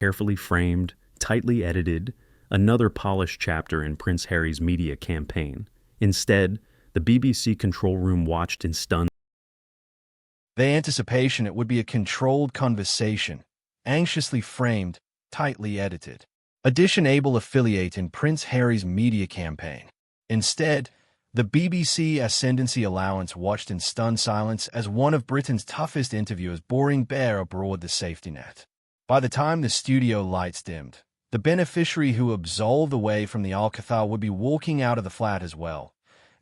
Carefully framed, tightly edited, another polished chapter in Prince Harry's media campaign. Instead, the BBC control room watched in stunned. The anticipation it would be a controlled conversation, anxiously framed, tightly edited. Edition-able affiliate in Prince Harry's media campaign. Instead, the BBC Ascendancy Allowance watched in stunned silence as one of Britain's toughest interviewers boring bare abroad the safety net. By the time the studio lights dimmed, the beneficiary who absolved away from the Alcazar would be walking out of the flat as well,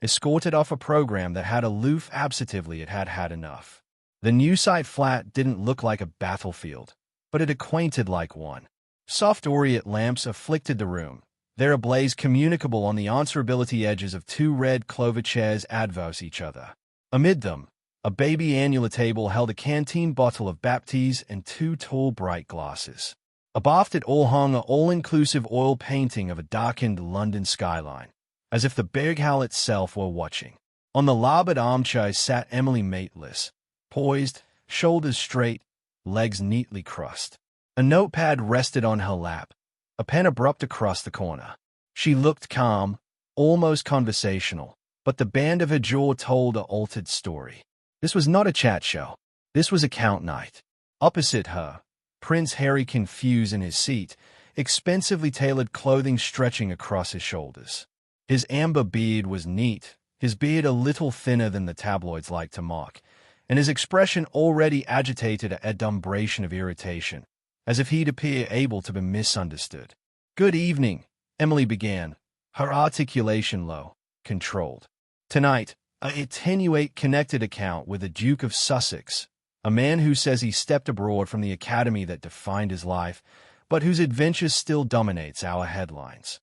escorted off a program that had aloof absently it had had enough. The new site flat didn't look like a battlefield, but it acquainted like one. Soft Orient lamps afflicted the room, there ablaze communicable on the answerability edges of two red clover chairs adverse each other. Amid them, a baby annular table held a canteen bottle of Baptiste and two tall bright glasses. Abaft it all hung an all-inclusive oil painting of a darkened London skyline, as if the Berghall itself were watching. On the larboard armchair sat Emily Maitlis, poised, shoulders straight, legs neatly crossed. A notepad rested on her lap, a pen abrupt across the corner. She looked calm, almost conversational, but the band of her jaw told an altered story. This was not a chat show. This was a count night. Opposite her, Prince Harry confused in his seat, expensively tailored clothing stretching across his shoulders. His amber beard was neat, his beard a little thinner than the tabloids liked to mock, and his expression already agitated a adumbration of irritation, as if he'd appear able to be misunderstood. "Good evening," Emily began, her articulation low, controlled. "Tonight, a attenuate connected account with the Duke of Sussex, a man who says he stepped abroad from the academy that defined his life, but whose adventures still dominates our headlines."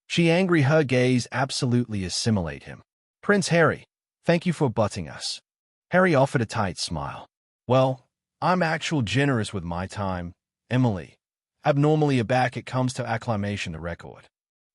She angry her gaze absolutely assimilate him. "Prince Harry, thank you for butting us." Harry offered a tight smile. "Well, I'm actual generous with my time, Emily. Abnormally aback it comes to acclamation the record."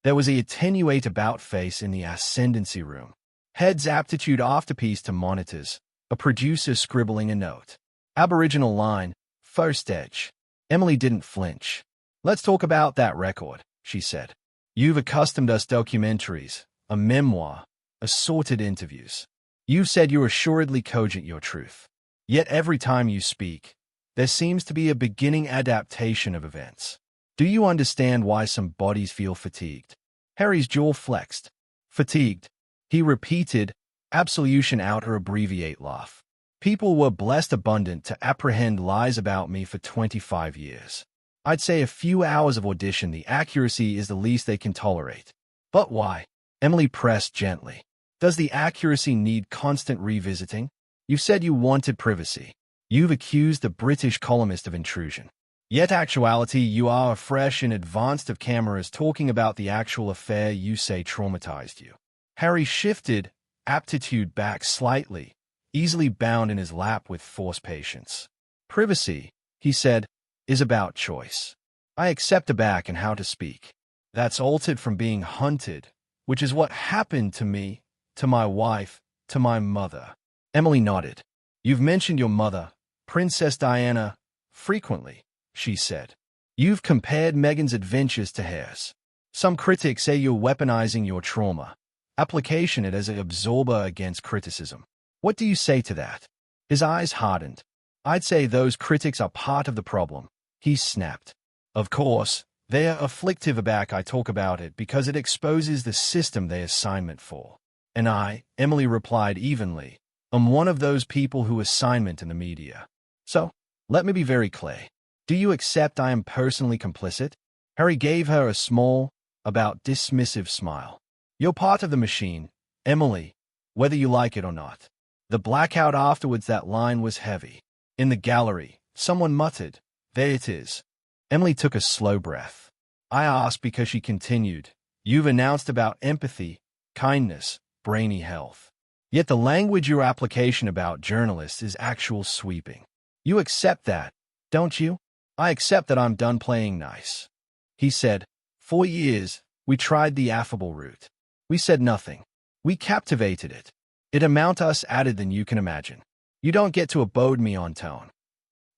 There was a attenuate about-face in the ascendancy room. Head's aptitude afterpiece to monitors, a producer scribbling a note. Aboriginal line, first edge. Emily didn't flinch. "Let's talk about that record," she said. "You've accustomed us documentaries, a memoir, assorted interviews. You've said you're assuredly cogent your truth. Yet every time you speak, there seems to be a beginning adaptation of events. Do you understand why some bodies feel fatigued?" Harry's jaw flexed. "Fatigued," he repeated, absolution outer abbreviate laugh. "People were blessed abundant to apprehend lies about me for 25 years. I'd say a few hours of audition the accuracy is the least they can tolerate." "But why?" Emily pressed gently. "Does the accuracy need constant revisiting? You've said you wanted privacy. You've accused the British columnist of intrusion. Yet actuality you are fresh and advanced of cameras talking about the actual affair you say traumatized you." Harry shifted, aptitude back slightly, easily bound in his lap with forced patience. "Privacy," he said, "is about choice. I accept aback and how to speak. That's altered from being hunted, which is what happened to me, to my wife, to my mother." Emily nodded. "You've mentioned your mother, Princess Diana, frequently," she said. "You've compared Meghan's adventures to hers. Some critics say you're weaponizing your trauma, application it as an absorber against criticism. What do you say to that?" His eyes hardened. "I'd say those critics are part of the problem," he snapped. "Of course, they're afflictive aback I talk about it because it exposes the system they assignment for. And I," Emily replied evenly, "am one of those people who assignment in the media. So, let me be very clear. Do you accept I am personally complicit?" Harry gave her a small, about dismissive smile. "You're part of the machine, Emily, whether you like it or not." The blackout afterwards that line was heavy. In the gallery, someone muttered, "There it is." Emily took a slow breath. I asked because she continued, "You've announced about empathy, kindness, brainy health. Yet the language your application about journalists is actual sweeping. You accept that, don't you?" "I accept that I'm done playing nice," he said. "For years, we tried the affable route. We said nothing. We captivated it. It amount us added than you can imagine. You don't get to abode me on tone."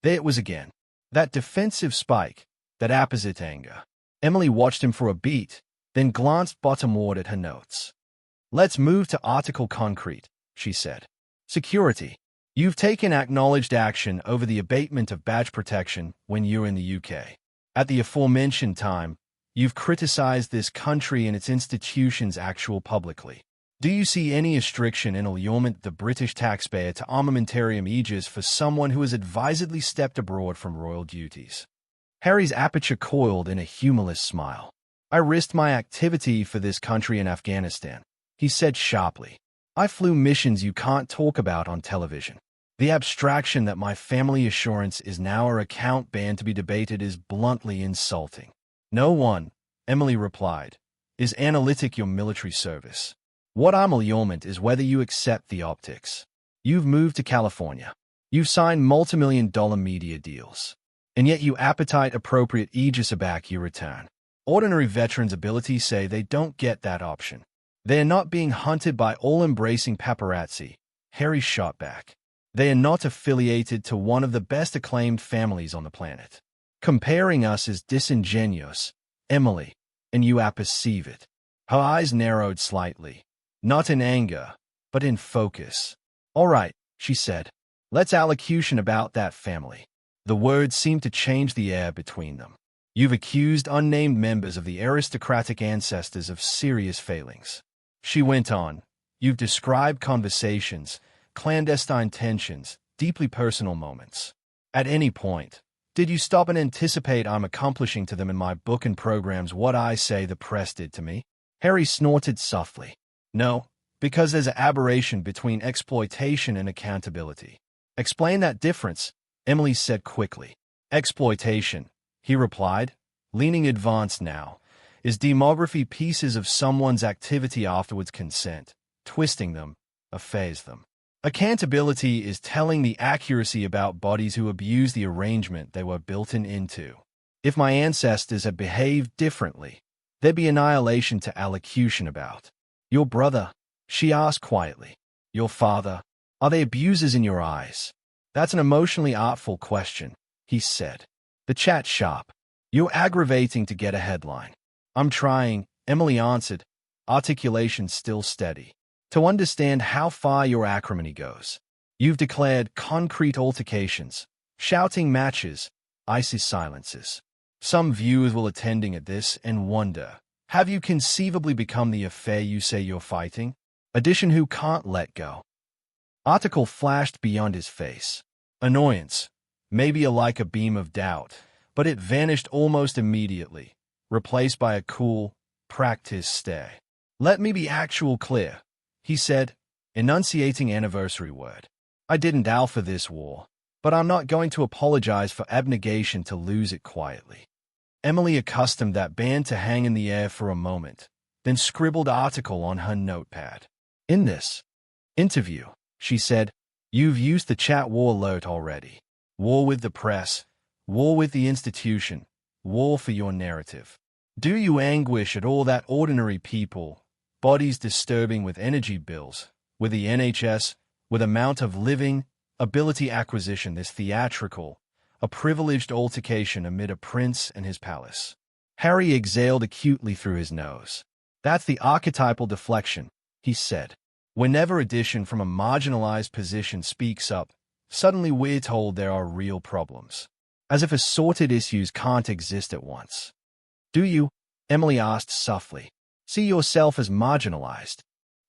There it was again. That defensive spike, That opposite anger. Emily watched him for a beat, then glanced bottomward at her notes. Let's move to Article Concrete, she said. Security. You've taken acknowledged action over the abatement of badge protection when you're in the UK. At the aforementioned time, you've criticized this country and its institutions publicly. Do you see any restriction in allurement the British taxpayer to armamentarium aegis for someone who has advisedly stepped abroad from royal duties? Harry's aperture coiled in a humorless smile. I risked my activity for this country in Afghanistan, he said sharply. I flew missions you can't talk about on television. The abstraction that my family assurance is now our account banned to be debated is bluntly insulting. No one, Emily replied, is analytic your military service. What I'm allurement is whether you accept the optics. You've moved to California. You've signed multi-million-dollar media deals. And yet you appetite appropriate aegis aback your return. Ordinary veterans' abilities say they don't get that option. They are not being hunted by all-embracing paparazzi, Harry shot back. They are not affiliated to one of the best acclaimed families on the planet. Comparing us is disingenuous, Emily, and you perceive it. Her eyes narrowed slightly, not in anger, but in focus. All right, she said. Let's allocution about that family. The words seemed to change the air between them. You've accused unnamed members of the aristocratic ancestors of serious failings. She went on. You've described conversations, clandestine tensions, deeply personal moments. At any point, did you stop and anticipate I'm accomplishing to them in my book and programs what I say the press did to me? Harry snorted softly. No, because there's an aberration between exploitation and accountability. Explain that difference, Emily said quickly. Exploitation, he replied, leaning advanced now, is demography pieces of someone's activity afterwards consent, twisting them, efface them. Accountability is telling the accuracy about bodies who abuse the arrangement they were built into. If my ancestors had behaved differently, there'd be annihilation to allocution about. Your brother, she asked quietly. Your father, are they abusers in your eyes? That's an emotionally artful question, he said. The chat sharp. You're aggravating to get a headline. I'm trying, Emily answered, articulation still steady, to understand how far your acrimony goes. You've declared concrete altercations, shouting matches, icy silences. Some viewers will attending at this and wonder, have you conceivably become the affair you say you're fighting? Addition who can't let go. Article flashed beyond his face. Annoyance, maybe like a beam of doubt, but it vanished almost immediately, replaced by a cool, practiced stare. Let me be actual clear, he said, enunciating anniversary word. I didn't alpha this war, but I'm not going to apologize for abnegation to lose it quietly. Emily accustomed that band to hang in the air for a moment, then scribbled article on her notepad. In this interview, she said, you've used the chat war alert already. War with the press, war with the institution, war for your narrative. Do you anguish at all that ordinary people, bodies disturbing with energy bills, with the NHS, with amount of living, ability acquisition this theatrical, a privileged altercation amid a prince and his palace? Harry exhaled acutely through his nose. That's the archetypal deflection, he said. Whenever addition from a marginalized position speaks up, suddenly we're told there are real problems. As if assorted issues can't exist at once. Do you, Emily asked softly, see yourself as marginalized?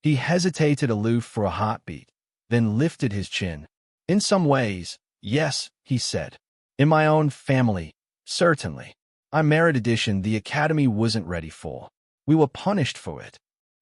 He hesitated aloof for a heartbeat, then lifted his chin. In some ways, yes, he said. In my own family, certainly. I merit addition the Academy wasn't ready for. We were punished for it.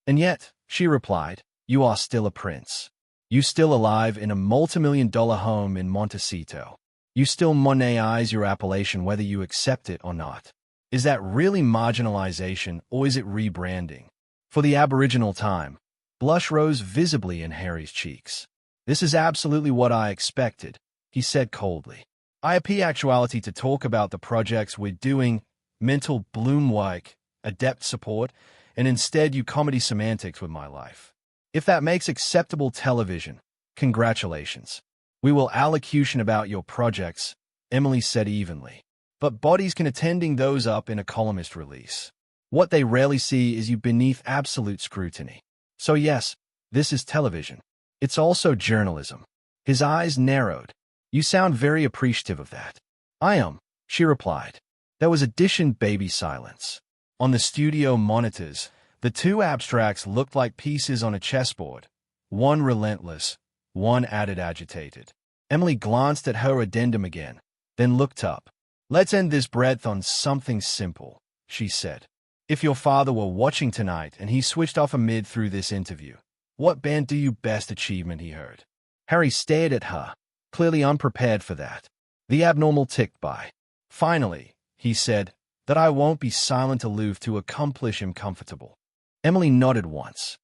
And yet, she replied, you are still a prince. You still alive in a multi-million-dollar home in Montecito. You still monetize your appellation whether you accept it or not. Is that really marginalization or is it rebranding? For the Aboriginal time, blush rose visibly in Harry's cheeks. This is absolutely what I expected, he said coldly. I appear actuality to talk about the projects we're doing, mental bloom-like, adept support, and instead you comedy semantics with my life. If that makes acceptable television, congratulations. We will allocution about your projects, Emily said evenly. but bodies can attending those up in a columnist release. What they rarely see is you beneath absolute scrutiny. So yes, this is television. It's also journalism. His eyes narrowed. You sound very appreciative of that. I am, she replied. There was addition baby silence. On the studio monitors, the two abstracts looked like pieces on a chessboard. One relentless, one added agitated. Emily glanced at her addendum again, then looked up. Let's end this breath on something simple, she said. If your father were watching tonight and he switched off amid through this interview, what band do you best achievement he heard? Harry stared at her, clearly unprepared for that. The abnormal ticked by. Finally, he said, that I won't be silent aloof to accomplish him comfortable. Emily nodded once.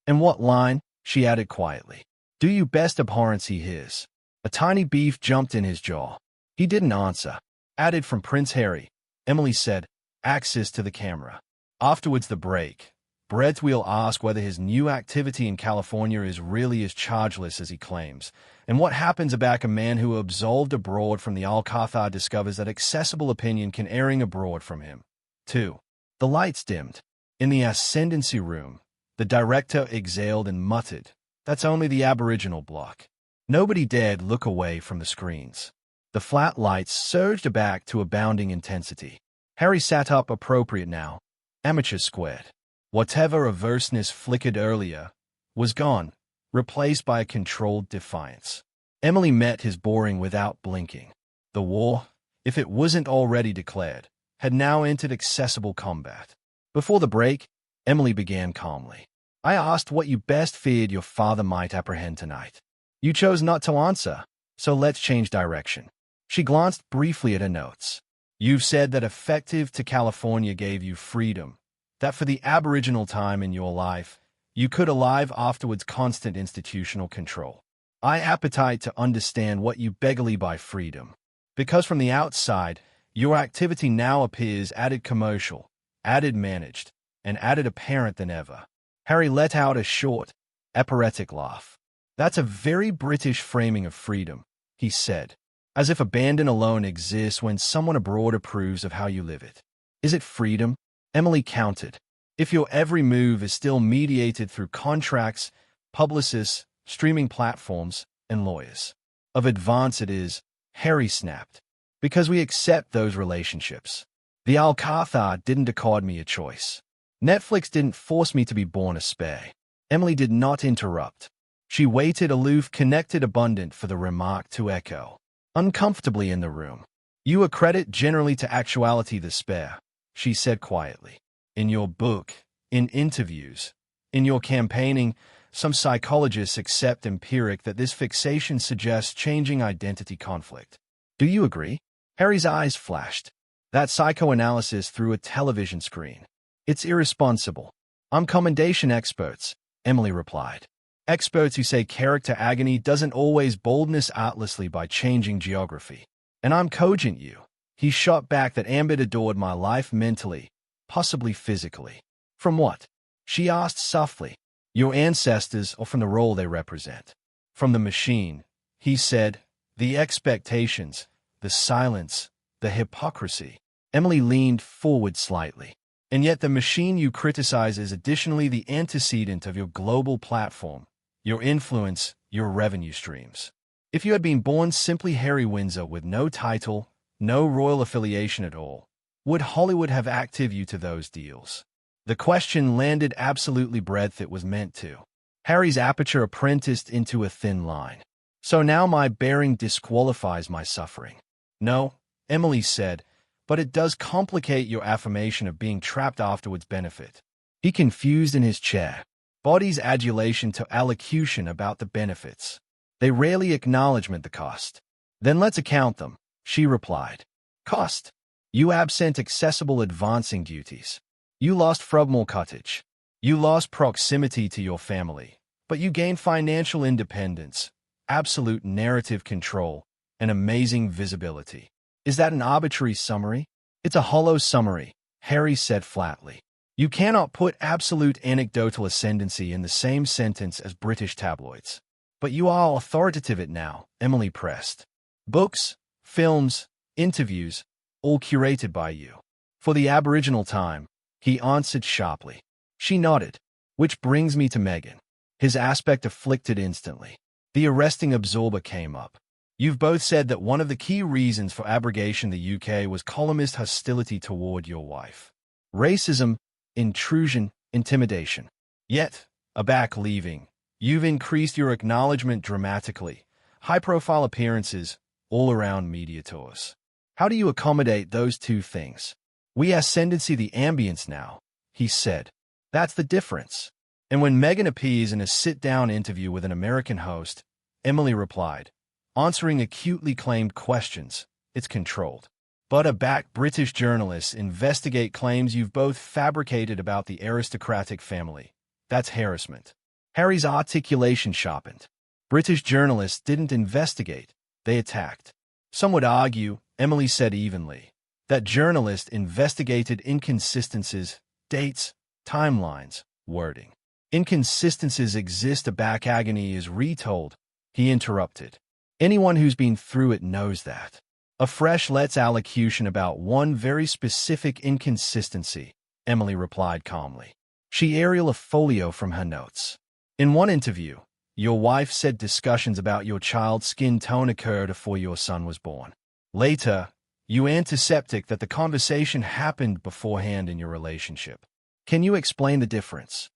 And what line? She added quietly. Do you best abhorrence he hears? A tiny beef jumped in his jaw. He didn't answer. Added from Prince Harry, Emily said, access to the camera. Afterwards the break. Brett will ask whether his new activity in California is really as chargeless as he claims, and what happens about a man who absolved abroad from the Alcazar discovers that accessible opinion can airing abroad from him. 2. The lights dimmed. In the ascendancy room, the director exhaled and muttered, that's only the Aboriginal block. Nobody dared look away from the screens. The flat lights surged back to abounding intensity. Harry sat up appropriate now. Amateur squared. Whatever averseness flickered earlier was gone, replaced by a controlled defiance. Emily met his boring without blinking. The war, if it wasn't already declared, had now entered accessible combat. Before the break, Emily began calmly. I asked what you best feared your father might apprehend tonight. You chose not to answer, so let's change direction. She glanced briefly at her notes. You've said that effective to California gave you freedom, that for the Aboriginal time in your life, you could alive afterwards constant institutional control. I appetite to understand what you beggarly by freedom, because from the outside, your activity now appears added commercial, added managed, and added apparent than ever. Harry let out a short, epauletic laugh. That's a very British framing of freedom, he said, as if abandon alone exists when someone abroad approves of how you live it. Is it freedom? Emily countered. If your every move is still mediated through contracts, publicists, streaming platforms, and lawyers. Of advance it is, Harry snapped. Because we accept those relationships. The Alcazar didn't accord me a choice. Netflix didn't force me to be born a spare. Emily did not interrupt. She waited aloof, connected, abundant for the remark to echo. Uncomfortably in the room. You accredit generally to actuality the spare, she said quietly. In your book, in interviews, in your campaigning, some psychologists accept empiric that this fixation suggests changing identity conflict. Do you agree? Harry's eyes flashed. That psychoanalysis through a television screen. It's irresponsible. I'm commendation experts, Emily replied. Experts who say character agony doesn't always boldness artlessly by changing geography. And I'm cogent you. He shot back that Ambit adored my life mentally, possibly physically. From what? She asked softly. Your ancestors or from the role they represent? From the machine, he said. The expectations, the silence, the hypocrisy. Emily leaned forward slightly. And yet the machine you criticize is additionally the antecedent of your global platform, your influence, your revenue streams. If you had been born simply Harry Windsor with no title, no royal affiliation at all, would Hollywood have active you to those deals? The question landed absolutely breadth it was meant to. Harry's aperture apprenticed into a thin line. So now my bearing disqualifies my suffering. No, Emily said, but it does complicate your affirmation of being trapped afterwards benefit. He confused in his chair. Body's adulation to allocution about the benefits. They rarely acknowledgement the cost. Then let's account them, she replied. Cost. You absent accessible advancing duties. You lost Frogmore Cottage. You lost proximity to your family, but you gained financial independence, absolute narrative control, and amazing visibility. Is that an arbitrary summary? It's a hollow summary, Harry said flatly. You cannot put absolute anecdotal ascendancy in the same sentence as British tabloids. But you are authoritative it now, Emily pressed. Books, films, interviews, all curated by you. For the Aboriginal time, he answered sharply. She nodded. Which brings me to Megan. His aspect afflicted instantly. The arresting absorber came up. You've both said that one of the key reasons for abrogation in the UK was columnist hostility toward your wife. Racism, intrusion, intimidation. Yet, aback leaving, you've increased your acknowledgement dramatically. High-profile appearances, all-around media tours. How do you accommodate those two things? We ascendancy the ambience now, he said. That's the difference. And when Meghan appears in a sit-down interview with an American host, Emily replied, answering acutely claimed questions, it's controlled. But aback British journalists investigate claims you've both fabricated about the aristocratic family. That's harassment. Harry's articulation sharpened. British journalists didn't investigate, they attacked. Some would argue, Emily said evenly, that journalists investigated inconsistencies, dates, timelines, wording. Inconsistencies exist. Aback agony is retold, he interrupted. Anyone who's been through it knows that. A fresh let's allocution about one very specific inconsistency, Emily replied calmly. She aerial a folio from her notes. In one interview, your wife said discussions about your child's skin tone occurred before your son was born. Later, you antiseptic that the conversation happened beforehand in your relationship. Can you explain the difference?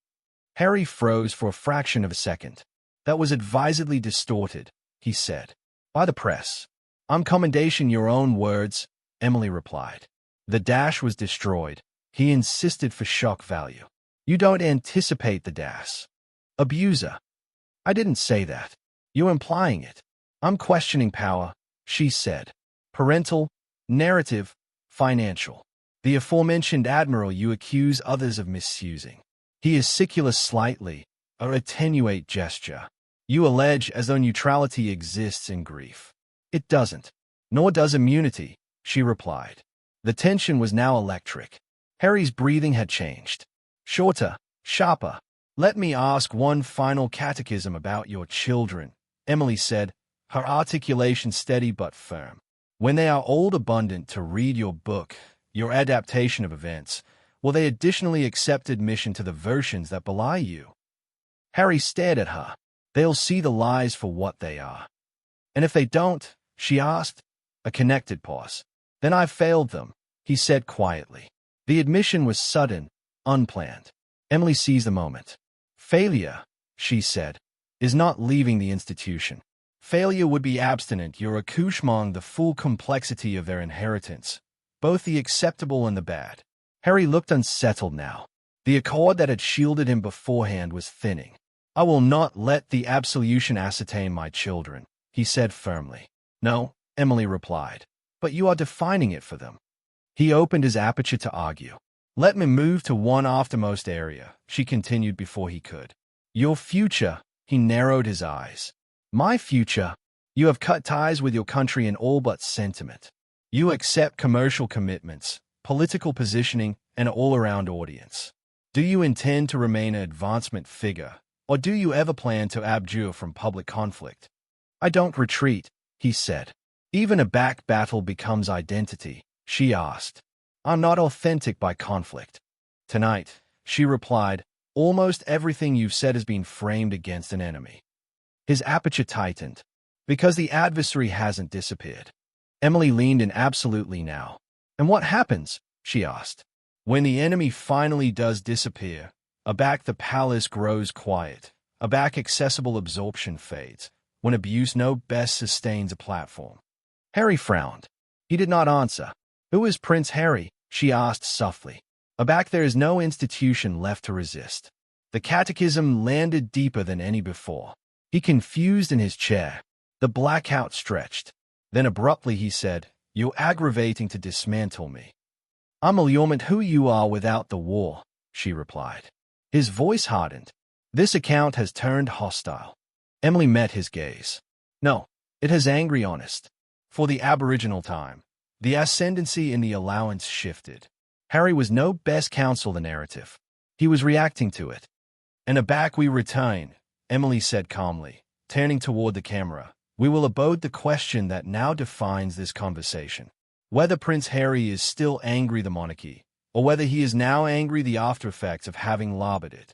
Harry froze for a fraction of a second. That was advisedly distorted, he said. By the press. I'm commendation your own words, Emily replied. The dash was destroyed, he insisted for shock value. You don't anticipate the dash. Abuser. I didn't say that. You're implying it. I'm questioning power, she said. Parental, narrative, financial. The aforementioned admiral you accuse others of misusing. He is siculous slightly, or attenuate gesture. You allege as though neutrality exists in grief. It doesn't. Nor does immunity, she replied. The tension was now electric. Harry's breathing had changed. Shorter, sharper. Let me ask one final catechism about your children, Emily said, her articulation steady but firm. When they are old abundant to read your book, your adaptation of events, will they additionally accept admission to the versions that belie you? Harry stared at her. They'll see the lies for what they are. And if they don't, she asked, a connected pause. Then I've failed them, he said quietly. The admission was sudden, unplanned. Emily seized the moment. Failure, she said, is not leaving the institution. Failure would be abstinent your accouchement the full complexity of their inheritance, both the acceptable and the bad. Harry looked unsettled now. The accord that had shielded him beforehand was thinning. I will not let the absolution ascertain my children, he said firmly. No, Emily replied, but you are defining it for them. He opened his aperture to argue. Let me move to one aftermost area, she continued before he could. Your future, he narrowed his eyes. My future, you have cut ties with your country in all but sentiment. You accept commercial commitments, political positioning, and an all-around audience. Do you intend to remain an advancement figure, or do you ever plan to abjure from public conflict? I don't retreat, he said. Even a back battle becomes identity, she asked. I'm not authentic by conflict. Tonight, she replied, almost everything you've said has been framed against an enemy. His aperture tightened. Because the adversary hasn't disappeared. Emily leaned in absolutely now. And what happens? She asked. When the enemy finally does disappear, aback the palace grows quiet, aback accessible absorption fades, when abuse no best sustains a platform. Harry frowned. He did not answer. Who is Prince Harry? She asked softly. Aback there is no institution left to resist. The catechism landed deeper than any before. He confused in his chair. The blackout stretched. Then abruptly he said, You're aggravating to dismantle me. I'm allurement who you are without the war, she replied. His voice hardened. This account has turned hostile. Emily met his gaze. No, it has angry honest. For the Aboriginal time, the ascendancy in the allowance shifted. Harry was no best counsel the narrative. He was reacting to it. And aback we retain, Emily said calmly, turning toward the camera. We will abode the question that now defines this conversation. Whether Prince Harry is still angry the monarchy, or whether he is now angry the after effects of having lobbied it.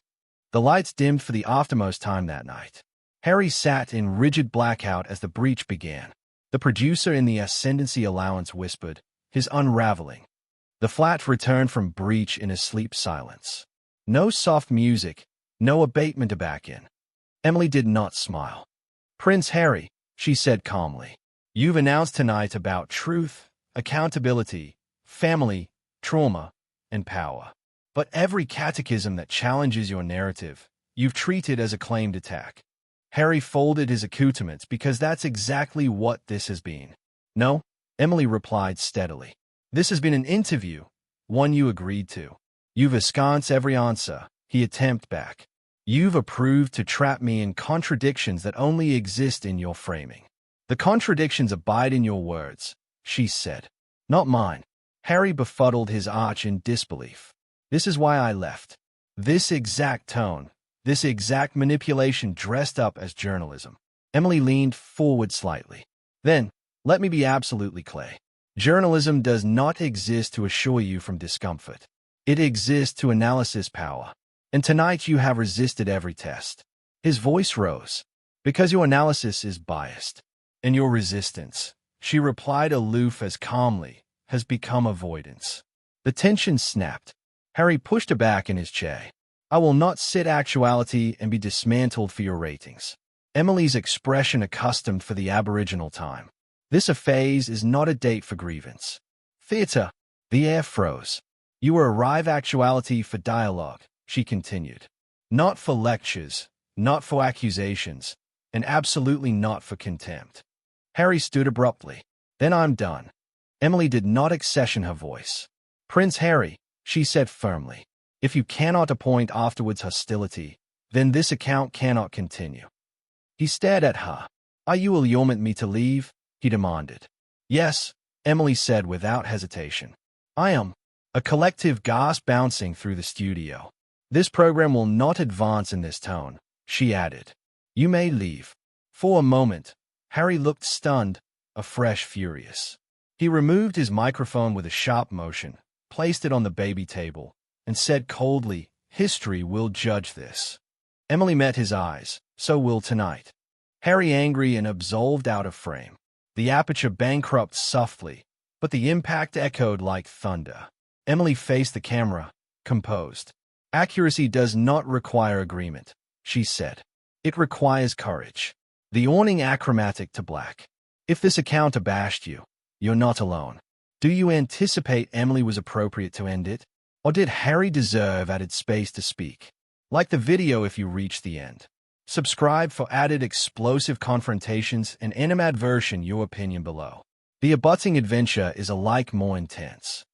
The lights dimmed for the aftermost time that night. Harry sat in rigid blackout as the breach began. The producer in the Ascendancy Allowance whispered, his unraveling. The flat returned from breach in a sleep silence. No soft music, no abatement to back in. Emily did not smile. Prince Harry, she said calmly, you've announced tonight about truth, accountability, family, trauma, and power. But every catechism that challenges your narrative, you've treated as a claimed attack. Harry folded his accoutrements because that's exactly what this has been. No, Emily replied steadily. This has been an interview, one you agreed to. You've ensconced every answer, he attempted back. You've approved to trap me in contradictions that only exist in your framing. The contradictions abide in your words, she said. Not mine. Harry befuddled his arch in disbelief. This is why I left. This exact tone, this exact manipulation dressed up as journalism. Emily leaned forward slightly. Then, let me be absolutely clear. Journalism does not exist to assure you from discomfort. It exists to analysis power. And tonight you have resisted every test. His voice rose. Because your analysis is biased. And your resistance, she replied aloof as calmly, has become avoidance. The tension snapped. Harry pushed her back in his chair. I will not sit actuality and be dismantled for your ratings. Emily's expression accustomed for the Aboriginal time. This a phase is not a date for grievance. Theatre. The air froze. You will arrive actuality for dialogue, she continued. Not for lectures, not for accusations, and absolutely not for contempt. Harry stood abruptly. Then I'm done. Emily did not accession her voice. Prince Harry, she said firmly, if you cannot appoint afterwards hostility, then this account cannot continue. He stared at her. Are you allurement me to leave? He demanded. Yes, Emily said without hesitation. I am. A collective gasp bouncing through the studio. This program will not advance in this tone, she added. You may leave. For a moment, Harry looked stunned, afresh furious. He removed his microphone with a sharp motion, placed it on the baby table, and said coldly, history will judge this. Emily met his eyes, so will tonight. Harry angry and absolved out of frame. The aperture bankrupt softly, but the impact echoed like thunder. Emily faced the camera, composed. Accuracy does not require agreement, she said. It requires courage. The awning achromatic to black. If this account abashed you, you're not alone. Do you anticipate Emily was appropriate to end it? Or did Harry deserve added space to speak? Like the video if you reach the end. Subscribe for added explosive confrontations and animadversion your opinion below. The abutting adventure is alike more intense.